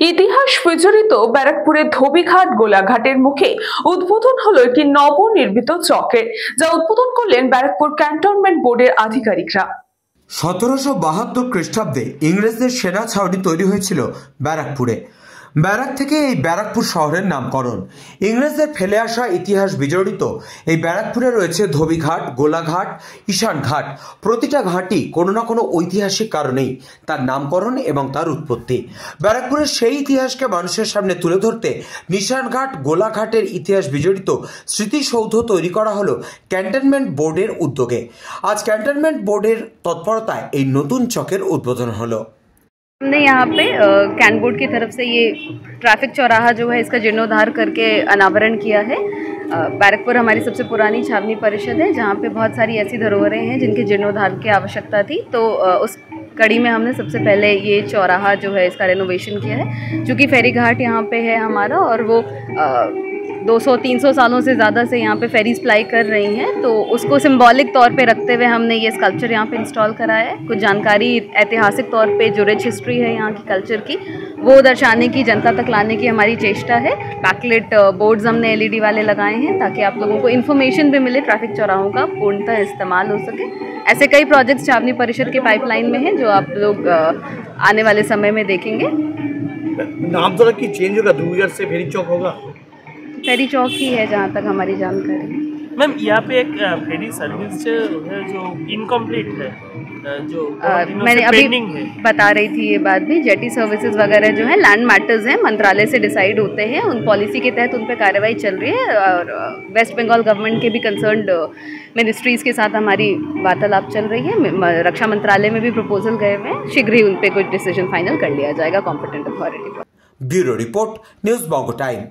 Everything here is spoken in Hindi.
ইতিহাস বিজড়িত ব্যারাকপুরের ধোবিঘাট গোলাঘাটের মুখে উদ্বোধন হলো একটি নবনির্মিত চকের, যা উদ্বোধন করলেন ব্যারাকপুর ক্যান্টনমেন্ট বোর্ডের আধিকারিকরা। 1772 খ্রিস্টাব্দে ইংরেজদের সেনা ছাউনি তৈরি হয়েছিল ব্যারাকপুরে। ব্যারাক থেকে এই ব্যারাকপুর শহরের নামকরণ। ইংরেজদের ফেলে আসা ইতিহাস বিজড়িত এই ব্যারাকপুরে রয়েছে ধোবিঘাট, গোলাঘাট, ঈশান ঘাট। প্রতিটা ঘাটই কোনো না কোনো ঐতিহাসিক কারণেই তার নামকরণ এবং তার উৎপত্তি। ব্যারাকপুরের সেই ইতিহাসকে মানুষের সামনে তুলে ধরতে ঈশান ঘাট, গোলাঘাটের ইতিহাস বিজড়িত স্মৃতিসৌধ তৈরি করা হলো ক্যান্টনমেন্ট বোর্ডের উদ্যোগে। আজ ক্যান্টনমেন্ট বোর্ডের তৎপরতায় এই নতুন চকের উদ্বোধন হলো। हमने यहाँ पे कैन बोर्ड की तरफ से ये ट्रैफिक चौराहा जो है इसका जीर्णोद्धार करके अनावरण किया है। बैरकपुर हमारी सबसे पुरानी छावनी परिषद है, जहाँ पे बहुत सारी ऐसी धरोहरें हैं जिनके जीर्णोद्धार की आवश्यकता थी। तो उस कड़ी में हमने सबसे पहले ये चौराहा जो है इसका रेनोवेशन किया है। चूँकि फेरी घाट यहाँ पे है हमारा और वो 200-300 सालों से ज़्यादा से यहाँ पे फेरीज प्लाई कर रही हैं, तो उसको सिंबॉलिक तौर पे रखते हुए हमने ये स्कल्पचर यहाँ पे इंस्टॉल कराया है। कुछ जानकारी ऐतिहासिक तौर पे जो रिच हिस्ट्री है यहाँ की कल्चर की, वो दर्शाने की, जनता तक लाने की हमारी चेष्टा है। बैकलाइट बोर्ड्स हमने LED वाले लगाए हैं ताकि आप लोगों को इन्फॉर्मेशन भी मिले, ट्रैफिक चौराहों का पूर्णतः इस्तेमाल हो सके। ऐसे कई प्रोजेक्ट्स छावनी परिषद के पाइपलाइन में हैं जो आप लोग आने वाले समय में देखेंगे। नाम तो की चेंज होगा, धोबिघाट से फेरी चौक होगा। फेरी चौक ही है जहाँ तक हमारी जानकारी। मैम यहाँ पे एक फेरी सर्विस है जो इनकम्प्लीट है, जो मैंने अभी बता रही थी ये बात भी। जेटी सर्विसेज वगैरह जो है लैंड मैटर्स हैं, मंत्रालय से डिसाइड होते हैं, उन पॉलिसी के तहत उन पर कार्रवाई चल रही है और वेस्ट बंगाल गवर्नमेंट के भी कंसर्न्ड मिनिस्ट्रीज़ के साथ हमारी वार्तालाप चल रही है। रक्षा मंत्रालय में भी प्रपोजल गए हुए हैं, शीघ्र ही उन पर कुछ डिसीजन फाइनल कर लिया जाएगा कॉम्पिटेंट अथॉरिटी पर। Bureau report, news Bango time.